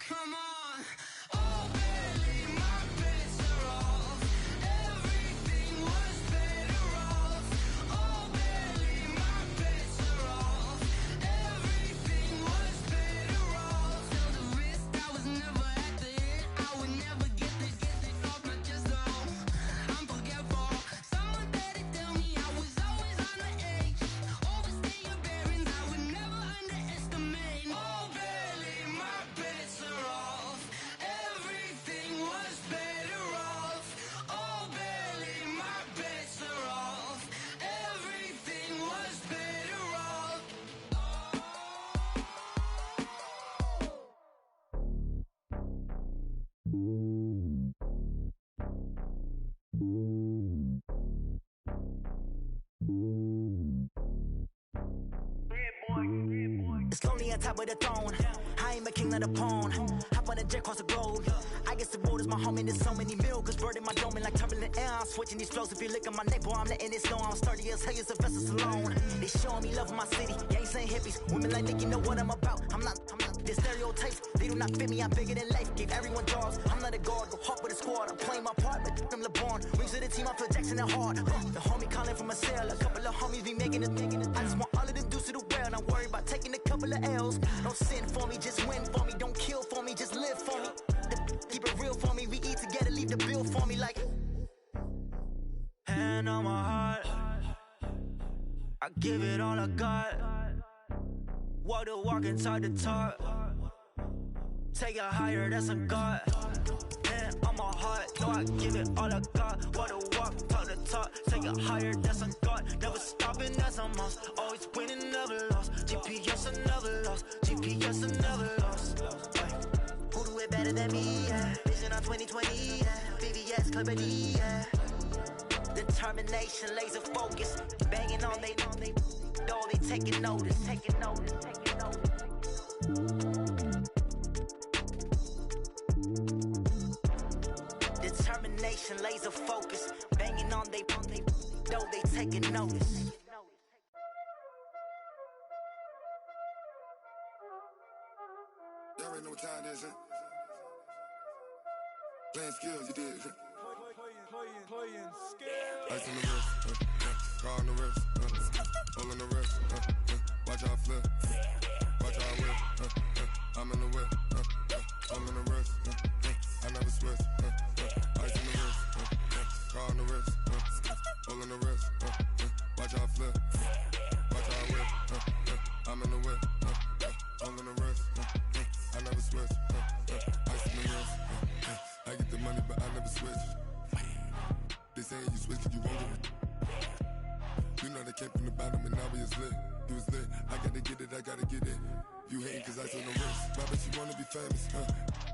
Come on. Oh, barely, my bets are off. Everything was better off. Oh, barely, my bets are off. Everything was better off. Till the wrist, I was never at the hit. I would never get it off my chest, though. I'm forgetful. Someone better tell me I was always on the edge. Overstay your bearings, I would never underestimate. Oh, barely, my bets are off. Everything was better off. Oh, barely, my bets are off. Everything was better off. It's lonely on top of the throne. I ain't a king, not a pawn. Hop on a jet across the globe. I guess the world is my home and there's so many milk. Bird in my dome and like turbulent air. I'm switching these flows. If you look at my neck, boy, I'm letting it snow. I'm sturdy as hell as a vessel alone. They showing me love in my city. Gangs ain't hippies. Women like Nick, you know what I'm about. I'm not. The stereotypes, they do not fit me. I'm bigger than life. Gave everyone jobs. I'm not a guard. Go hard with a squad. I'm playing my part, but them LeBron. Rings to the team, I feel Jackson and hard. The homie calling from a cell. A couple of homies be making it. I just want all of them dudes to do well. Not worry about taking a couple of L's. Don't sin for me, just win for me. Don't kill for me, just live for me. Keep it real for me. We eat together, leave the bill for me like. Hand on my heart, I give it all I got. Walk the walk and talk the talk. Take it higher, that's a God. Hand on my heart, no, I give it all I got. Walk the walk, talk the talk. Take it higher, that's a God. Never stopping, that's a must. Always winning, never lost. GPS, I never lost. GPS, I never lost. Who do it better than me? Yeah. Vision on 2020. Yeah. VVS, Clippity. Yeah. Determination, laser focus. Banging on they door, they taking notice. Taking notice. Determination, laser focus. Banging on they door, they taking notice. Y'all already know what time it is, huh? Playing skills, you did. Playing skills. Ice on the wrist, car on the wrist, hole in the wrist, watch out flip, watch out whip, I'm in the whip, hole in the wrist, I never switch, ice on the wrist, car on the wrist, hole in the wrist, watch out flip, watch out whip, I'm in the whip, hole in the wrist, I never switch, ice on the wrist, I get the money but I never switch. They saying you switch 'cause you won't get it. You know they came from the bottom and now we is lit. You was lit, I gotta get it, I gotta get it. You hating 'cause I told no wrist. Why bet you wanna be famous,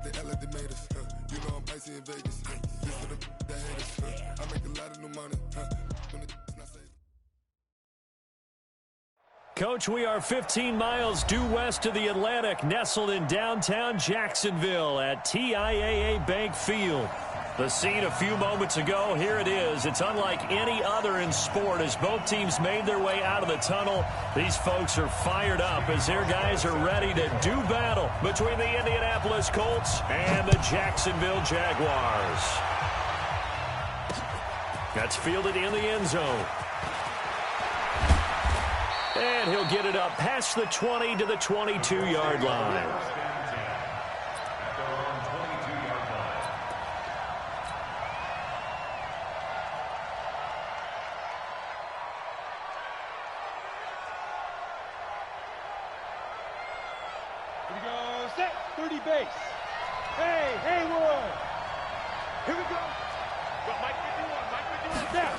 They act like they made us, You know I'm icy in Vegas, This for the that hate us, I make a lot of new money, When it's not safe. Coach, we are 15 miles due west of the Atlantic, nestled in downtown Jacksonville at TIAA Bank Field. The scene a few moments ago, here it is. It's unlike any other in sport as both teams made their way out of the tunnel. These folks are fired up as their guys are ready to do battle between the Indianapolis Colts and the Jacksonville Jaguars. That's fielded in the end zone. And he'll get it up past the 20 to the 22-yard line. Here we go, set, 30 base. Hey, Haywood. Here we go. Mike 51, snap.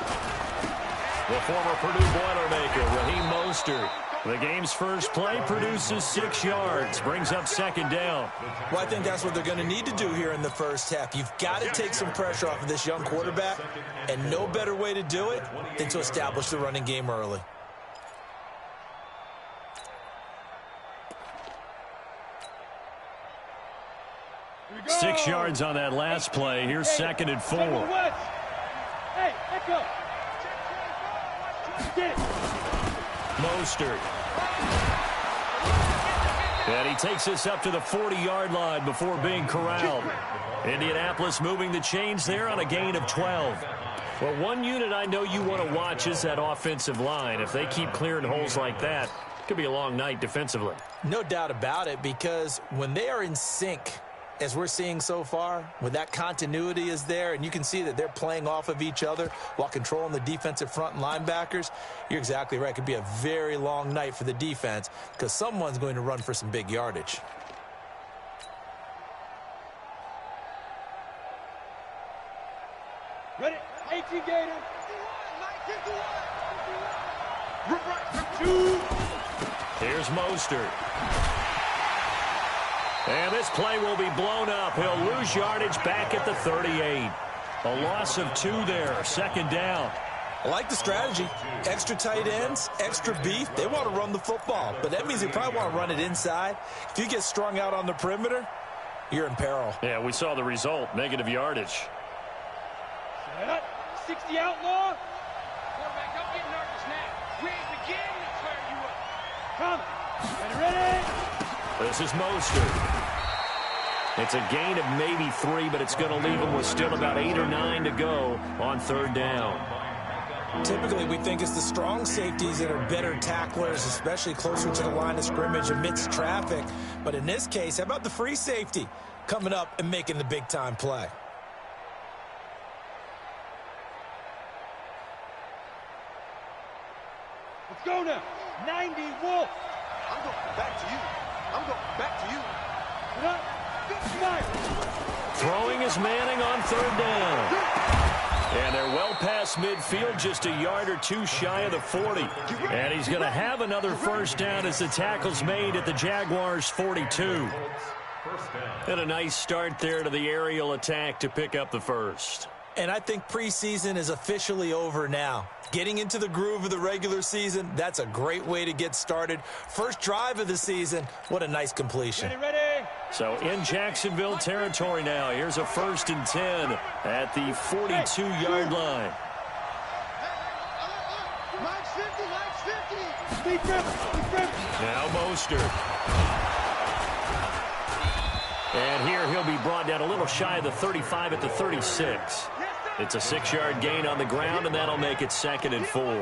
The former Purdue Boilermaker, Raheem Mostert. The game's first play produces 6 yards, brings up second down. Well, I think that's what they're going to need to do here in the first half. You've got to take some pressure off of this young quarterback, and no better way to do it than to establish the running game early. Here we go. 6 yards on that last play. Here's second and 4. Hey, echo. Get it. Mostert. And he takes us up to the 40-yard line before being corralled. Indianapolis moving the chains there on a gain of 12. Well, one unit I know you want to watch is that offensive line. If they keep clearing holes like that, it could be a long night defensively. No doubt about it, because when they are in sync, as we're seeing so far, when that continuity is there and you can see that they're playing off of each other while controlling the defensive front and linebackers, you're exactly right. It could be a very long night for the defense because someone's going to run for some big yardage. Ready? 18 Gator. 51. Here's Mostert. And this play will be blown up. He'll lose yardage back at the 38. A loss of 2 there. Second down. I like the strategy. Extra tight ends, extra beef. They want to run the football, but that means they probably want to run it inside. If you get strung out on the perimeter, you're in peril. Yeah, we saw the result. Negative yardage. 60 outlaw. Quarterback, don't get nervous now. We ain't beginning to clear you up. Come. Ready? This is Mostert. It's a gain of maybe 3, but it's going to leave them with still about 8 or 9 to go on third down. Typically, we think it's the strong safeties that are better tacklers, especially closer to the line of scrimmage amidst traffic. But in this case, how about the free safety coming up and making the big-time play? Let's go now. 90 Wolf. I'm going back to you. I'm going back to you. Throwing is Manning on third down. And they're well past midfield, just a yard or 2 shy of the 40. And he's going to have another first down as the tackle's made at the Jaguars' 42. And a nice start there to the aerial attack to pick up the first. And I think preseason is officially over now. Getting into the groove of the regular season, that's a great way to get started. First drive of the season, what a nice completion. Ready. So in Jacksonville territory now, here's a 1st and 10 at the 42-yard line. Now Mostert. And here he'll be brought down a little shy of the 35 at the 36. It's a 6-yard gain on the ground, and that'll make it 2nd and 4. All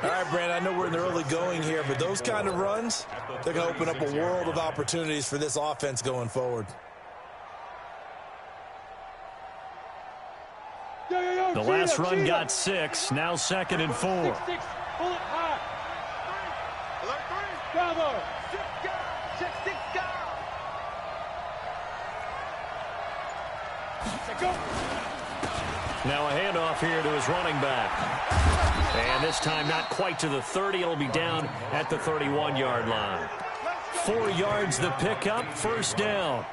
right, Brandon, I know we're in the early going here, but those kind of runs, they're going to open up a world of opportunities for this offense going forward. The last run got 6, now 2nd and 4. 6, pull it high. Alert 3. Bravo. 6, go. Go. Now a handoff here to his running back. And this time not quite to the 30. It'll be down at the 31-yard line. 4 yards the pickup, first down.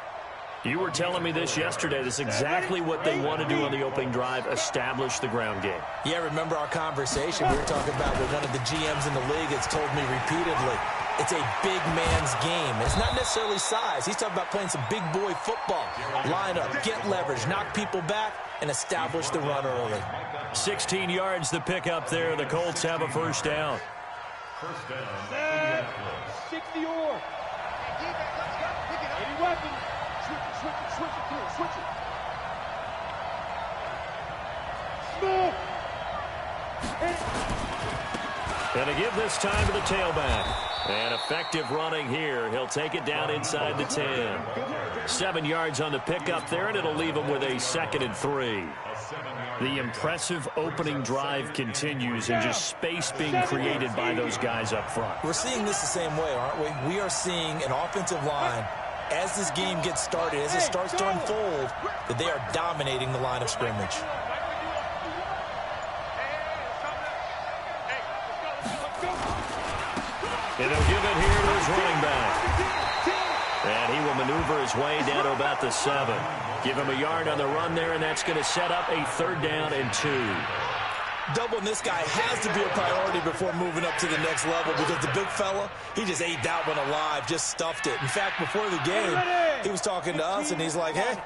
You were telling me this yesterday. This is exactly what they want to do on the opening drive, establish the ground game. Yeah, remember our conversation. We were talking about what one of the GMs in the league has told me repeatedly. It's a big man's game. It's not necessarily size. He's talking about playing some big boy football. Line up, get leverage, knock people back, and establish the run early. 16 yards the pickup there. The Colts have a first down. 60 or. 80 weapons. Switch it. Smooth. And to give this time to the tailback. And effective running here. He'll take it down inside the 10. 7 yards on the pickup there, and it'll leave him with a 2nd and 3. The impressive opening drive continues, and just space being created by those guys up front. We're seeing this the same way, aren't we? We are seeing an offensive line, as this game gets started, as it starts to unfold, that they are dominating the line of scrimmage. And he'll give it here to his running back. And he will maneuver his way down to about the 7. Give him a yard on the run there, and that's going to set up a 3rd down and 2. Doubling this guy has to be a priority before moving up to the next level, because the big fella, he just ate that one alive, just stuffed it. In fact, before the game, he was talking to us, and he's like, hey,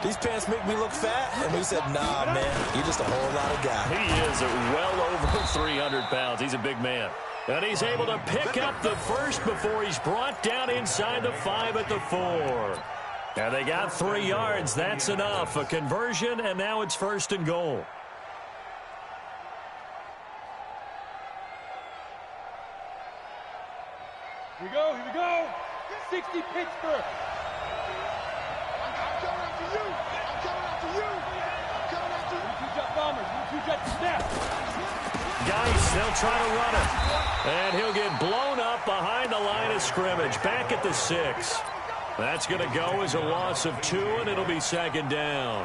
these pants make me look fat? And we said, nah, man, you're just a whole lot of guy. He is well over 300 pounds. He's a big man. And he's able to pick up the first before he's brought down inside the 5 at the 4. And they got 3 yards. That's enough. A conversion, and now it's 1st and goal. Here we go, here we go. 60 Pittsburgh. I'm coming after you. I'm coming after you. I'm coming after you. 2-jet bombers, 2-jet snap. Geis, they'll try to run it. And he'll get blown up behind the line of scrimmage. Back at the 6. That's going to go as a loss of 2, and it'll be 2nd down.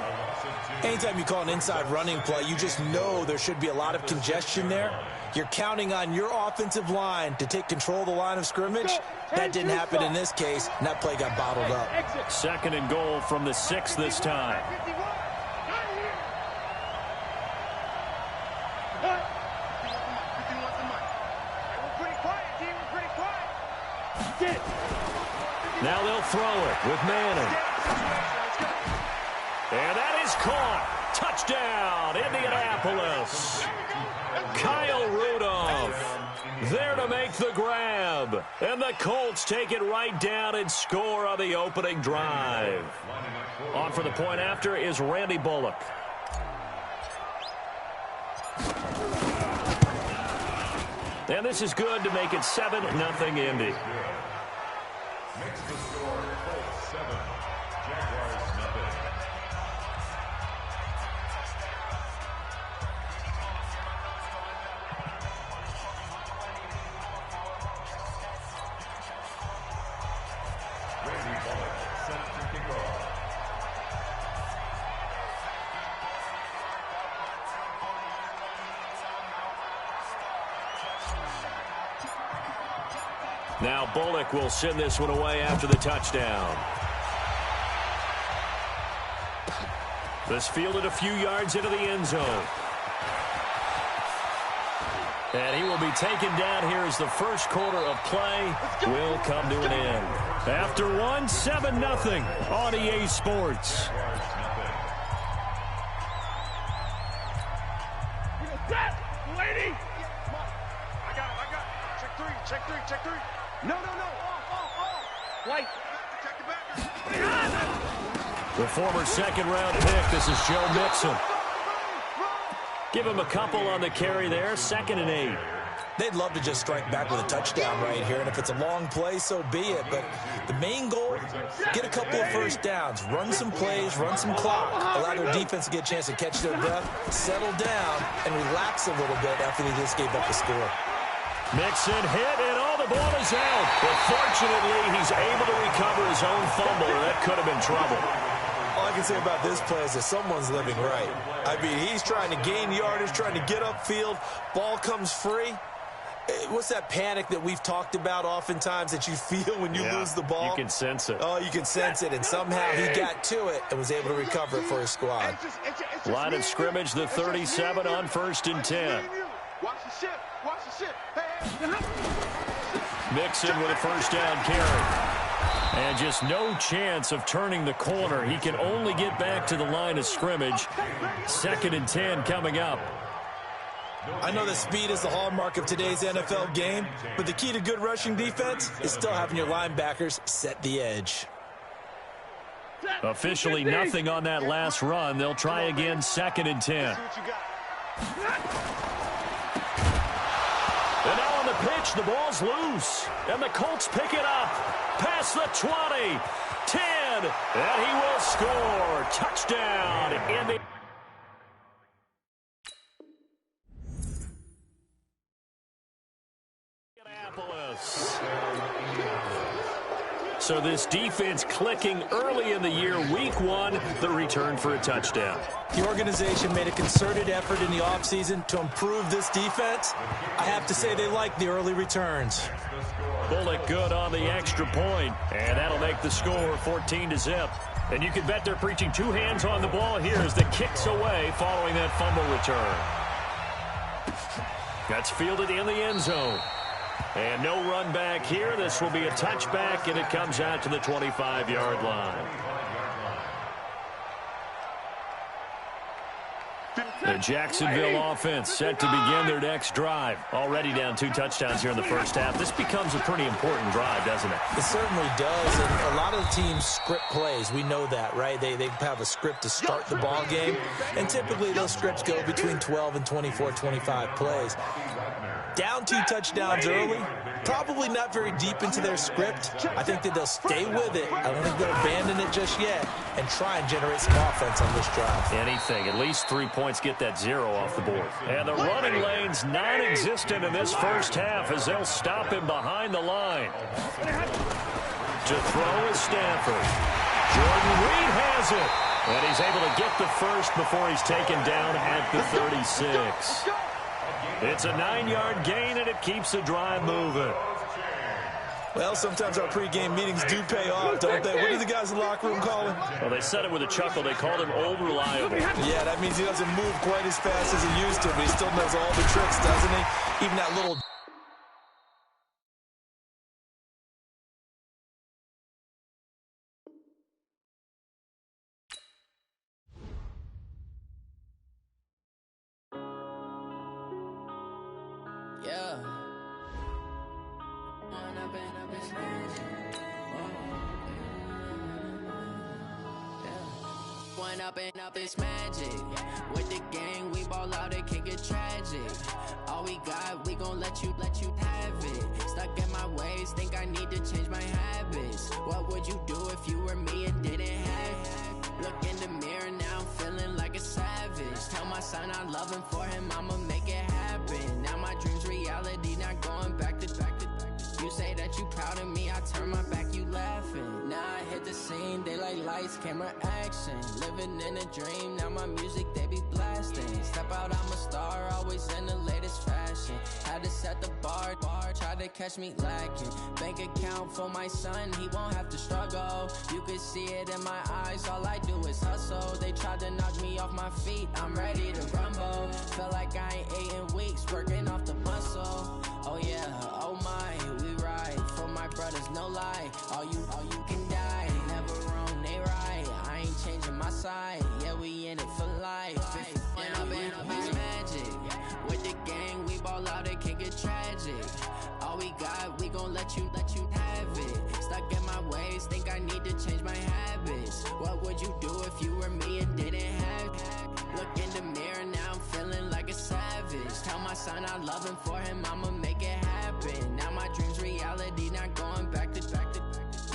Anytime you call an inside running play, you just know there should be a lot of congestion there. You're counting on your offensive line to take control of the line of scrimmage. That didn't happen in this case, and that play got bottled up. 2nd and goal from the 6 this time. Now they'll throw it with Madden. And that is caught. Touchdown, Indianapolis. Kyle Rudolph there to make the grab. And the Colts take it right down and score on the opening drive. On for the point after is Randy Bullock. And this is good to make it 7-0 Indy. Makes the score Colts 7, Jaguars 0. Randy Bullock set to kick off. Now Bullock will send this one away after the touchdown. This fielded a few yards into the end zone. And he will be taken down here as the first quarter of play will come to an end. After one, 7-0 on EA Sports. Lady! I got it. Check three. No. Off. White. Check the back. The former second-round pick, this is Joe Mixon. Give him a couple on the carry there, 2nd and 8. They'd love to just strike back with a touchdown right here, and if it's a long play, so be it. But the main goal, get a couple of first downs, run some plays, run some clock, allow their defense to get a chance to catch their breath, settle down, and relax a little bit after they just gave up the score. Mixon hit, and the ball is out. But fortunately, he's able to recover his own fumble, or that could have been trouble. All I can say about this play is that someone's living right. I mean, he's trying to gain yardage, trying to get upfield. Ball comes free. What's that panic that we've talked about oftentimes that you feel when you lose the ball? You can sense it. Oh, you can sense it, and somehow he got to it and was able to recover it for his squad. Line of scrimmage, the 37 on 1st and 10. Watch the ship. Hey. Mixon with a first down carry. And just no chance of turning the corner. He can only get back to the line of scrimmage. 2nd and 10 coming up. I know that speed is the hallmark of today's NFL game, but the key to good rushing defense is still having your linebackers set the edge. Officially nothing on that last run. They'll try again, 2nd and 10. And now on the pitch, the ball's loose. And the Colts pick it up. Past the 20, 10, and he will score. Touchdown, Indianapolis. So this defense clicking early in the year, week 1, the return for a touchdown. The organization made a concerted effort in the offseason to improve this defense. I have to say they like the early returns. Bullock good on the extra point, and that'll make the score 14-0. And you can bet they're preaching 2 hands on the ball here as the kick's away following that fumble return. That's fielded in the end zone. And no run back here. This will be a touchback, and it comes out to the 25-yard line. The Jacksonville offense set to begin their next drive. Already down 2 touchdowns here in the first half. This becomes a pretty important drive, doesn't it? It certainly does, and a lot of teams script plays. We know that, right? They have a script to start the ball game, and typically those scripts go between 12 and 24, 25 plays. Down 2 touchdowns early, probably not very deep into their script. I think that they'll stay with it. I don't think they'll abandon it just yet and try and generate some offense on this drive. Anything. At least 3 points get that 0 off the board. And the running lane's non-existent in this first half as they'll stop him behind the line. To throw is Stanford. Jordan Reed has it. And he's able to get the first before he's taken down at the 36. It's a 9-yard gain, and it keeps the drive moving. Well, sometimes our pregame meetings do pay off, don't they? What do the guys in the locker room call him? Well, they said it with a chuckle. They called him Old Reliable. Yeah, that means he doesn't move quite as fast as he used to, but he still knows all the tricks, doesn't he? Even that little... Yeah. One up and up is magic. With the gang, we ball out, it can get tragic. All we got, we gon' let you have it. Stuck in my ways, think I need to change my habits. What would you do if you were me and didn't have it? Look in the mirror now, I'm feeling like a savage. Tell my son I love him, for him I'ma make it happen. Now my dream's reality, not going back to. You say that you proud of me, I turn my back, you laughing. Now I hit the scene, daylight lights, camera action. Living in a dream, now my music, they be blasting. Step out, I'm a star, always in the latest fashion. Had to set the bar, try to catch me lacking. Bank account for my son, he won't have to struggle. You can see it in my eyes, all I do is hustle. They tried to knock me off my feet, I'm ready to rumble. Felt like I ain't ate in weeks, working off the muscle. Oh yeah, oh my, we ride for my brothers, no lie. All you can die, never wrong, they right. I ain't changing my side, yeah, we in it for life. If up is magic. With the gang, we ball out, it can get tragic. All we got, we gon' let you have it. Stuck in my ways, think I need to change my habits. What would you do if you were me and didn't have it? Look in the mirror, now I'm feeling like a savage. Tell my son I love him, for him I'ma make it happen. Now my dream's reality, not going back to.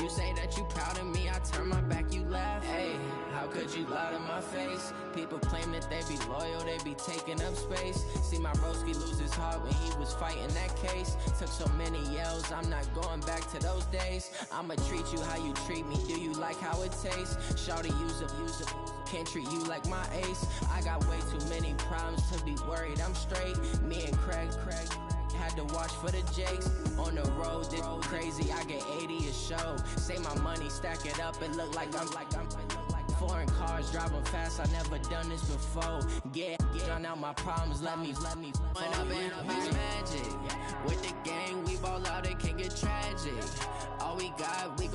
You say that you proud of me, I turn my back, you laugh. Hey, how could you lie to my face? People claim that they be loyal, they be taking up space. See my broski lose his heart when he was fighting that case. Took so many yells, I'm not going back to those days. I'ma treat you how you treat me, do you like how it tastes? Shawty, use up, can't treat you like my ace. I got way too many problems to be worried, I'm straight. Me and Craig had to watch for the Jakes. On the road, this crazy, I get 80 a show. Say my money, stack it up, it look like I'm foreign cars, driving fast, I never done this before. Get drown out my problems, let me One up and up is magic. With the gang, we ball out, it can get tragic. All we got, we